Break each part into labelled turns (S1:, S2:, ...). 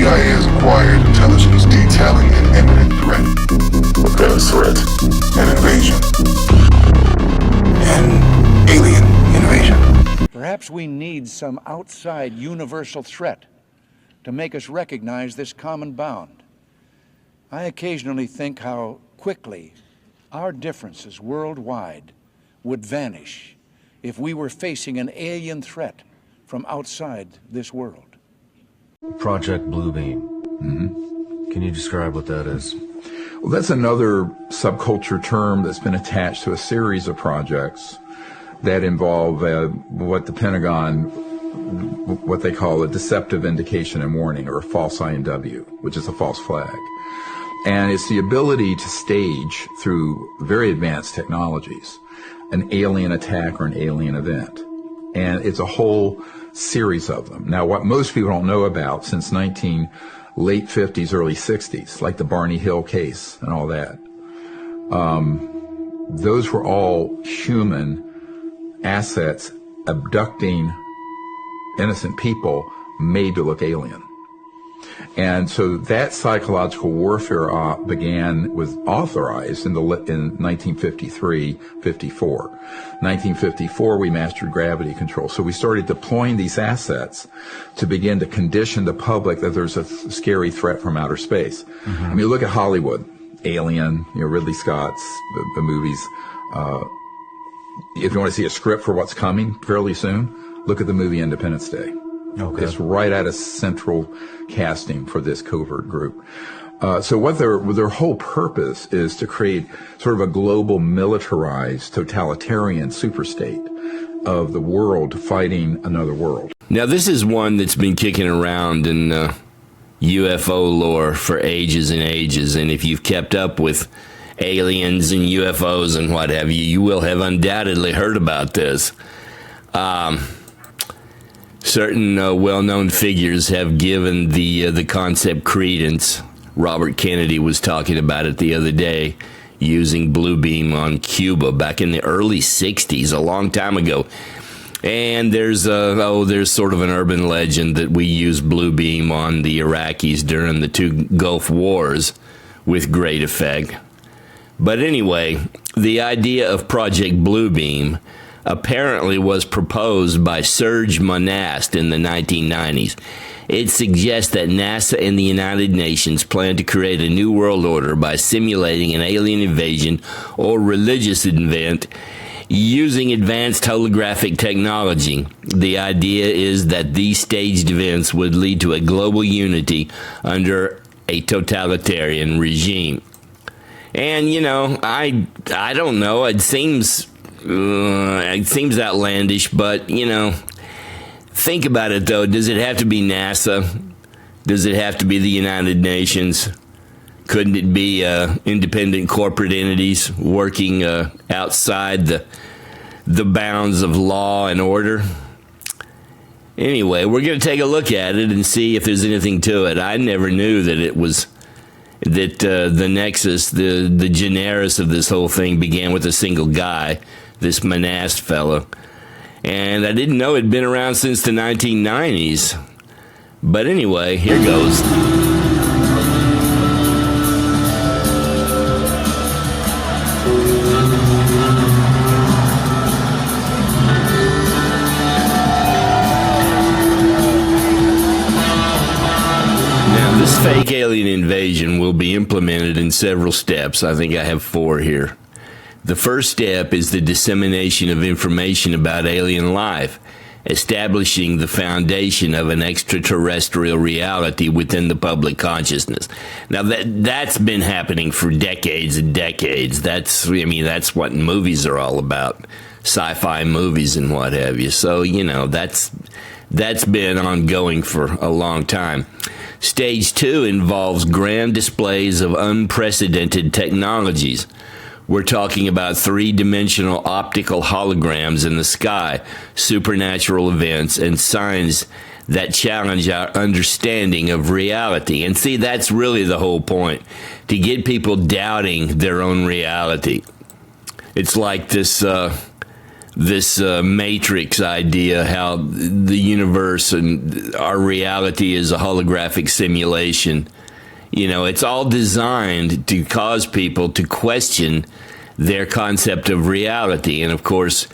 S1: CIA has acquired intelligence detailing an imminent threat.
S2: What kind of threat?
S1: An invasion. An alien invasion.
S3: Perhaps we need some outside universal threat to make us recognize this common bound. I occasionally think how quickly our differences worldwide would vanish if we were facing an alien threat from outside this world.
S4: Project Bluebeam.
S2: Mm-hmm.
S4: Can you describe what that is?
S2: Well, that's another subculture term that's been attached to a series of projects that involve what the Pentagon, what they call a deceptive indication and warning, or a false INW, which is a false flag. And it's the ability to stage, through very advanced technologies, an alien attack or an alien event. And it's a whole series of them. Now, what most people don't know about, since late 50s, early 60s, like the Barney Hill case and all that, those were all human assets abducting innocent people made to look alien. And so that psychological warfare was authorized in 1953, 54. 1954, we mastered gravity control. So we started deploying these assets to begin to condition the public that there's a scary threat from outer space. Mm-hmm. I mean, look at Hollywood, Alien, Ridley Scott's, the movies. If you want to see a script for what's coming fairly soon, look at the movie Independence Day. Okay. It's right at a central casting for this covert group. So what their whole purpose is to create sort of a global militarized totalitarian superstate of the world fighting another world.
S5: Now, this is one that's been kicking around in UFO lore for ages and ages, and if you've kept up with aliens and UFOs and what have you, you will have undoubtedly heard about this. Certain well-known figures have given the concept credence. Robert Kennedy was talking about it the other day, using Bluebeam on Cuba back in the early 60s, a long time ago. And there's sort of an urban legend that we used Bluebeam on the Iraqis during the two Gulf Wars with great effect. But anyway, the idea of Project Bluebeam apparently was proposed by Serge Monast in the 1990s. It suggests that NASA and the United Nations plan to create a new world order by simulating an alien invasion or religious event using advanced holographic technology. The idea is that these staged events would lead to a global unity under a totalitarian regime. And, I don't know, it seems outlandish, but, think about it, though. Does it have to be NASA? Does it have to be the United Nations? Couldn't it be independent corporate entities working outside the bounds of law and order? Anyway, we're going to take a look at it and see if there's anything to it. I never knew that it was the nexus, the generis of this whole thing began with a single guy, this Monast fellow. And I didn't know it'd been around since the 1990s. But anyway, here goes. Now, this fake alien invasion will be implemented in several steps. I think I have 4 here. The first step is the dissemination of information about alien life, establishing the foundation of an extraterrestrial reality within the public consciousness. Now, that's been happening for decades and decades. That's what movies are all about, sci-fi movies and what have you. So, that's been ongoing for a long time. Stage 2 involves grand displays of unprecedented technologies. We're talking about 3-dimensional optical holograms in the sky, supernatural events, and signs that challenge our understanding of reality. And see, that's really the whole point, to get people doubting their own reality. It's like this this matrix idea, how the universe and our reality is a holographic simulation. You know, it's all designed to cause people to question their concept of reality. And of course,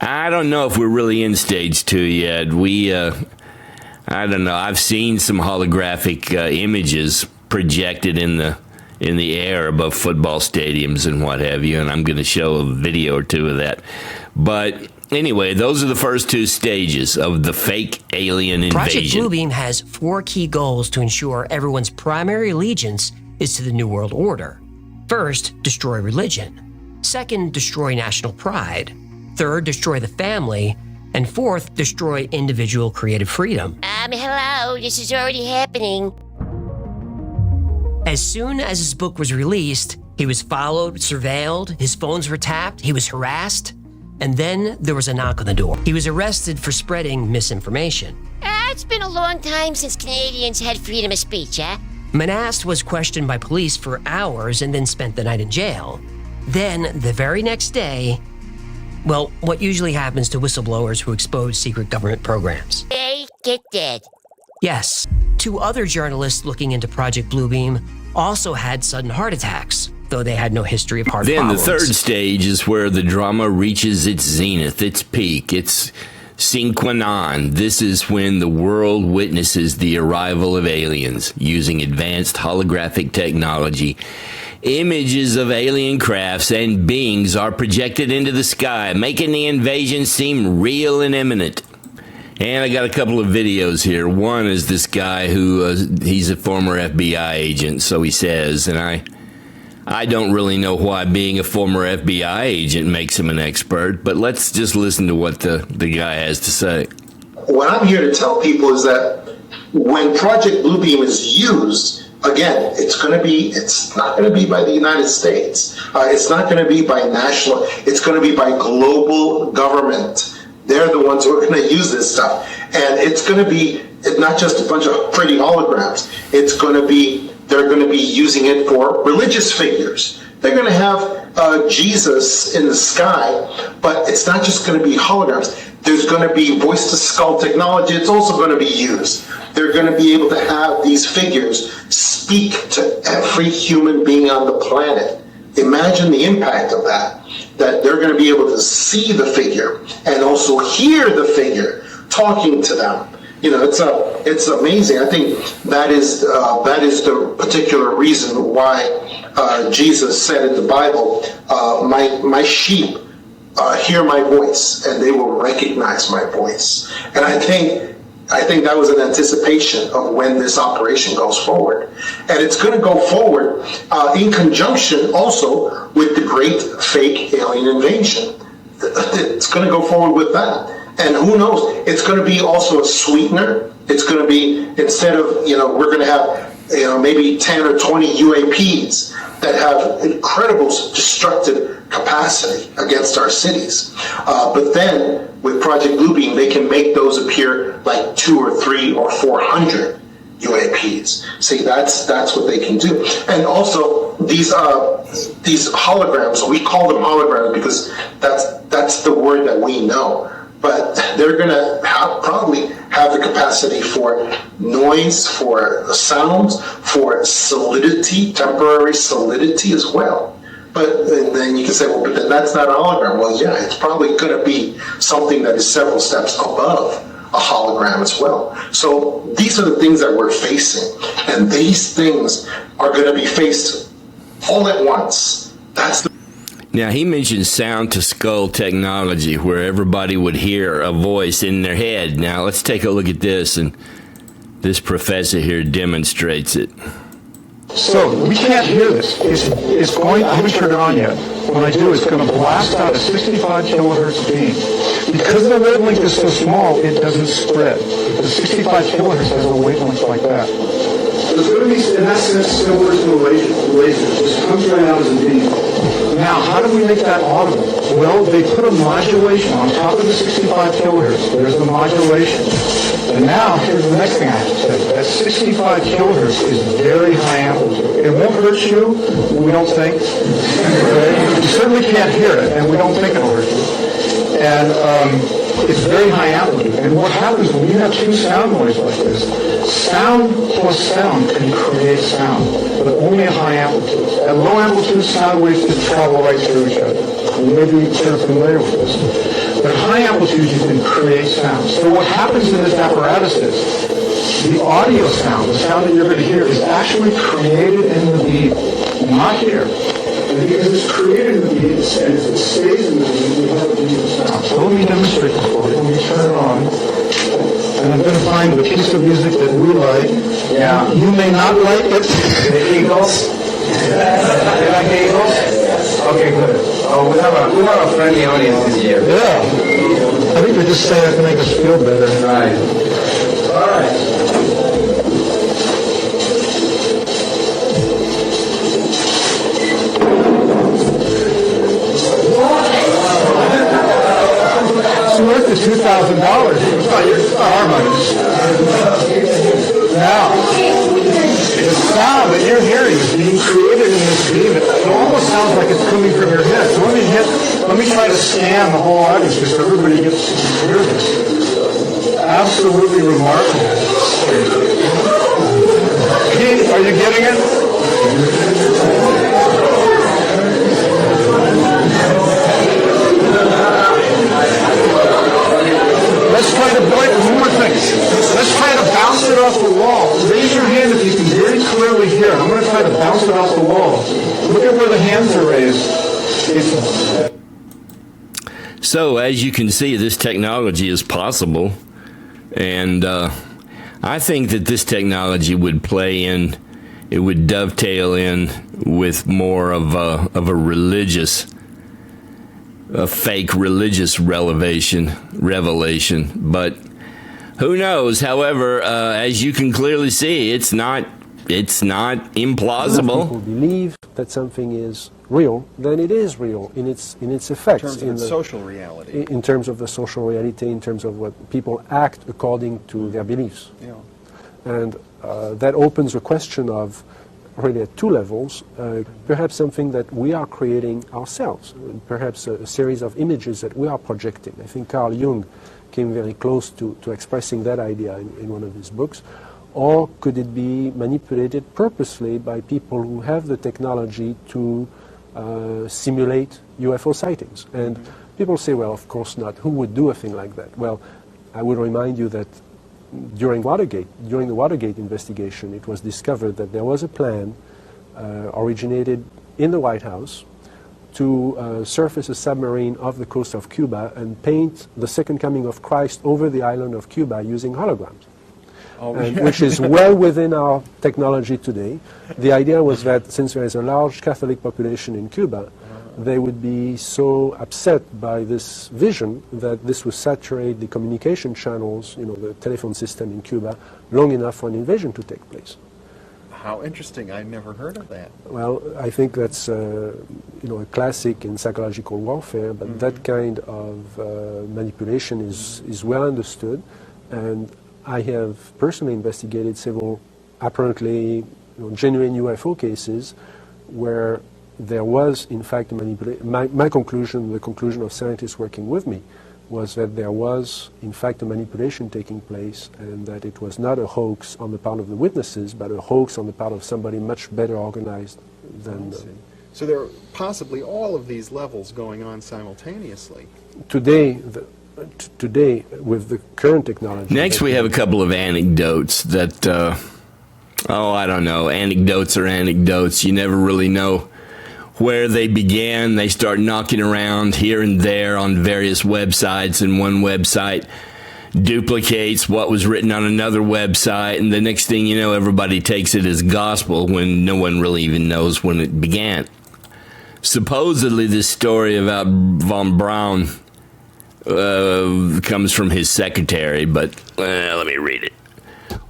S5: I don't know if we're really in stage 2 yet. I don't know. I've seen some holographic images projected in the air above football stadiums and what have you, and I'm going to show a video or two of that. But anyway, those are the first 2 stages of the fake alien invasion.
S6: Project Bluebeam has 4 key goals to ensure everyone's primary allegiance is to the New World Order. First, destroy religion. Second, destroy national pride. Third, destroy the family. And fourth, destroy individual creative freedom.
S7: Hello, this is already happening.
S6: As soon as his book was released, he was followed, surveilled, his phones were tapped, he was harassed, and then there was a knock on the door. He was arrested for spreading misinformation.
S7: It's been a long time since Canadians had freedom of speech, huh?
S6: Manast was questioned by police for hours and then spent the night in jail. Then, the very next day, well, what usually happens to whistleblowers who expose secret government programs.
S7: They get dead.
S6: Yes, 2 other journalists looking into Project Bluebeam also had sudden heart attacks, though they had no history of heart problems.
S5: Then the third stage is where the drama reaches its zenith, its peak, its sine qua non. This is when the world witnesses the arrival of aliens using advanced holographic technology. Images of alien crafts and beings are projected into the sky, making the invasion seem real and imminent. And I got a couple of videos here. One is this guy who, he's a former FBI agent, so he says, and I don't really know why being a former FBI agent makes him an expert, but let's just listen to what the guy has to say.
S8: What I'm here to tell people is that when Project Bluebeam is used, again, it's not going to be by the United States. It's not going to be by national, it's going to be by global government. They're the ones who are going to use this stuff. And it's going to be not just a bunch of pretty holograms. They're going to be using it for religious figures. They're going to have Jesus in the sky, but it's not just going to be holograms. There's going to be voice-to-skull technology. It's also going to be used. They're going to be able to have these figures speak to every human being on the planet. Imagine the impact of that they're going to be able to see the figure and also hear the figure talking to them. You know, it's amazing. I think that is the particular reason why Jesus said in the Bible, my sheep hear my voice and they will recognize my voice. And I think that was an anticipation of when this operation goes forward. And it's going to go forward in conjunction also with the great fake alien invasion. It's going to go forward with that. And who knows, it's going to be also a sweetener. It's going to be, instead of, we're going to have, maybe 10 or 20 UAPs that have incredible destructive capacity against our cities. But then with Project Bluebeam, they can make those appear like 2 or 3 or 400 UAPs. See, that's what they can do. And also these holograms, we call them holograms because that's the word that we know. But they're going to probably have the capacity for noise, for sounds, for solidity, temporary solidity as well. But then you can say, well, but then that's not a hologram. Well, yeah, it's probably going to be something that is several steps above a hologram as well. So these are the things that we're facing. And these things are going to be faced all at once. That's the
S5: Now, he mentioned sound-to-skull technology, where everybody would hear a voice in their head. Now, let's take a look at this, and this professor here demonstrates it.
S9: So, we can't hear this. It's going, I haven't turned it on yet. When I do, it's going to blast out a 65 kilohertz beam. Because the wavelength is so small, it doesn't spread. The 65 kilohertz has a wavelength like that. It's going to be, in that sense, similar to a laser. It just comes right out as a beam. Now, how do we make that audible? Well, they put a modulation on top of the 65 kilohertz. There's the modulation. And now, here's the next thing I have to say. That 65 kilohertz is very high amplitude. It won't hurt you, we don't think. Okay? You certainly can't hear it, and we don't think it'll hurt you. And it's very high amplitude. And what happens when you have two sound waves like this, sound plus sound can create sound, but only a high amplitude. At low amplitude, sound waves just travel right through each other. Maybe you're familiar with this. But at high amplitude, you can create sound. So what happens in this apparatus is the audio sound, the sound that you're going to hear, is actually created in the beat, not here. And because it's created in the beat, it stays in the beat, we have a beat of sound. So let me demonstrate this for you. Let me turn it on. And I'm going to find the piece of music that we like. Yeah. You may not like it. The Eagles. You like the Eagles? Okay, good.
S10: Oh, we have a friendly audience this year.
S9: Yeah. I think they're just saying it to make us feel better.
S10: Right. All right.
S9: It's worth the $2,000. It's not our money. Now, the sound that you're hearing is being created in this beam. It almost sounds like it's coming from your head. So let me try to scan the whole audience just so everybody gets to hear this. Absolutely remarkable. Pete, are you getting it? Let's try to one more thing. Let's try to bounce it off the wall. Raise your hand if you can very clearly hear. I'm going to try to bounce it off the wall. Look at where the hands are raised.
S5: So, as you can see, this technology is possible, and I think that this technology would play in, it would dovetail in with more of a religious, a fake religious revelation. But who knows? However, as you can clearly see, it's not implausible.
S11: If people believe that something is real, then it is real in its effects.
S12: In terms of its social reality.
S11: In terms of the social reality, in terms of what people act according to their beliefs.
S12: Yeah.
S11: And that opens a question of, really at two levels, perhaps something that we are creating ourselves, perhaps a series of images that we are projecting. I think Carl Jung came very close to expressing that idea in one of his books. Or could it be manipulated purposely by people who have the technology to simulate UFO sightings? And people say, well, of course not. Who would do a thing like that? Well, I would remind you that during the Watergate investigation, it was discovered that there was a plan originated in the White House to surface a submarine off the coast of Cuba and paint the second coming of Christ over the island of Cuba using holograms. Which is well within our technology today. The idea was that since there is a large Catholic population in Cuba, they would be so upset by this vision that this would saturate the communication channels, the telephone system in Cuba, long enough for an invasion to take place.
S12: How interesting. I never heard of that.
S11: Well, I think that's a classic in psychological warfare, but that kind of manipulation is well understood. And I have personally investigated several apparently genuine UFO cases where there was, in fact, a manipulation. My conclusion, the conclusion of scientists working with me, was that there was, in fact, a manipulation taking place, and that it was not a hoax on the part of the witnesses, but a hoax on the part of somebody much better organized than...
S12: So there are possibly all of these levels going on simultaneously.
S11: Today, with the current technology...
S5: Next, we have a couple of anecdotes that, I don't know, anecdotes are anecdotes. You never really know where they began. They start knocking around here and there on various websites, and one website duplicates what was written on another website, and the next thing you know, everybody takes it as gospel when no one really even knows when it began. Supposedly, this story about von Braun comes from his secretary, but let me read it.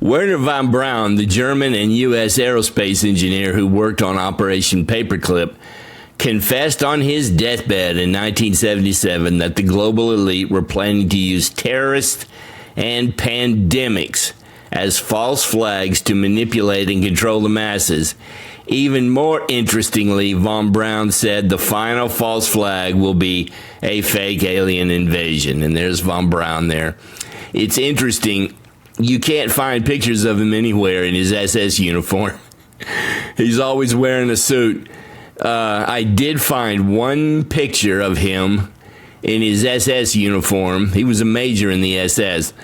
S5: Werner von Braun, the German and U.S. aerospace engineer who worked on Operation Paperclip, confessed on his deathbed in 1977 that the global elite were planning to use terrorists and pandemics as false flags to manipulate and control the masses. Even more interestingly, von Braun said the final false flag will be a fake alien invasion. And there's von Braun there. It's interesting. You can't find pictures of him anywhere in his SS uniform. He's always wearing a suit. I did find one picture of him in his SS uniform. He was a major in the SS.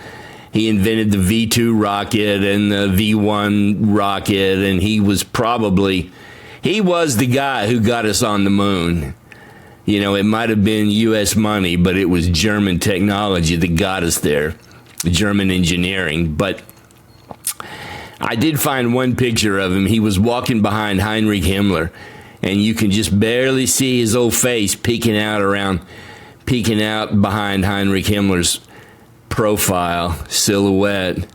S5: He invented the V-2 rocket and the V-1 rocket, and he was the guy who got us on the moon. You know, it might have been U.S. money, but it was German technology that got us there, German engineering. But I did find one picture of him. He was walking behind Heinrich Himmler, and you can just barely see his old face peeking out behind Heinrich Himmler's profile silhouette.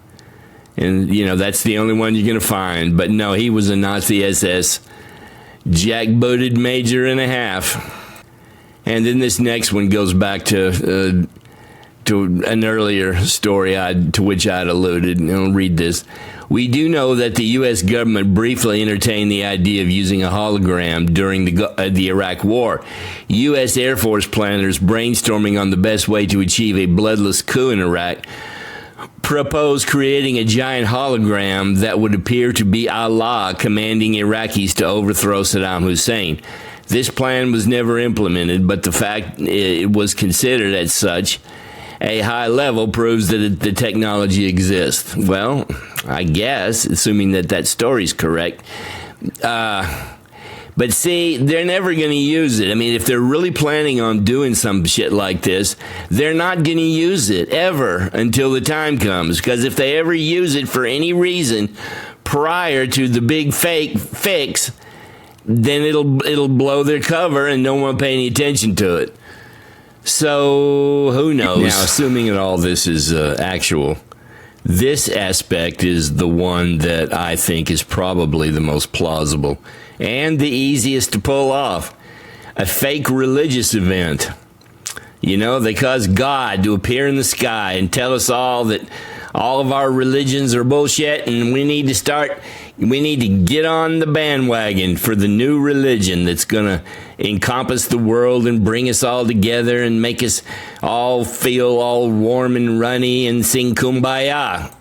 S5: And, you know, that's the only one you're going to find. But no, he was a Nazi SS jackbooted major and a half. And then this next one goes back to an earlier story to which I'd alluded. And I'll read this. We do know that the U.S. government briefly entertained the idea of using a hologram during the Iraq War. U.S. Air Force planners brainstorming on the best way to achieve a bloodless coup in Iraq proposed creating a giant hologram that would appear to be Allah commanding Iraqis to overthrow Saddam Hussein. This plan was never implemented, but the fact it was considered as such a high level proves that the technology exists. Well, I guess, assuming that story's correct. But see, they're never going to use it. I mean, if they're really planning on doing some shit like this, they're not going to use it ever until the time comes. Because if they ever use it for any reason prior to the big fake fix, then it'll blow their cover and no one will pay any attention to it. So, who knows? Now, assuming that all this is actual, this aspect is the one that I think is probably the most plausible and the easiest to pull off. A fake religious event. You know, they cause God to appear in the sky and tell us all that all of our religions are bullshit and we need to get on the bandwagon for the new religion that's going to encompass the world and bring us all together and make us all feel all warm and runny and sing Kumbaya.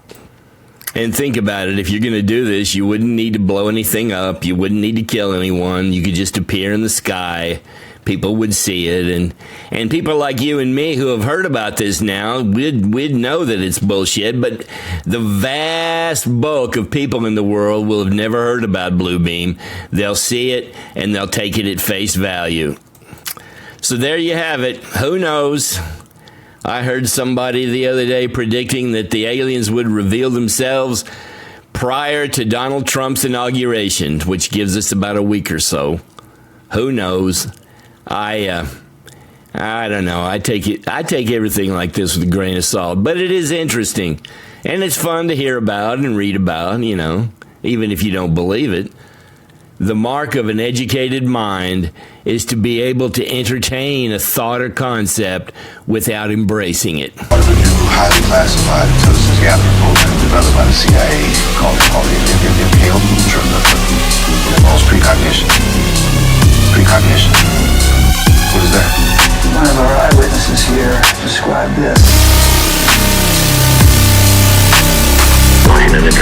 S5: And think about it, if you're going to do this, you wouldn't need to blow anything up, you wouldn't need to kill anyone, you could just appear in the sky. People would see it, and people like you and me who have heard about this now, we'd know that it's bullshit, but the vast bulk of people in the world will have never heard about Bluebeam. They'll see it, and they'll take it at face value. So there you have it. Who knows? I heard somebody the other day predicting that the aliens would reveal themselves prior to Donald Trump's inauguration, which gives us about a week or so. Who knows? I don't know. I take everything like this with a grain of salt, but it is interesting, and it's fun to hear about and read about, you know, even if you don't believe it. The mark of an educated mind is to be able to entertain a thought or concept without embracing it.
S1: Part of a new, highly classified intelligence gathering program developed by the CIA called the Impaled Neutron. It involves precognition. Precognition. What is that?
S10: One of our eyewitnesses here described this.
S13: Line of intervention.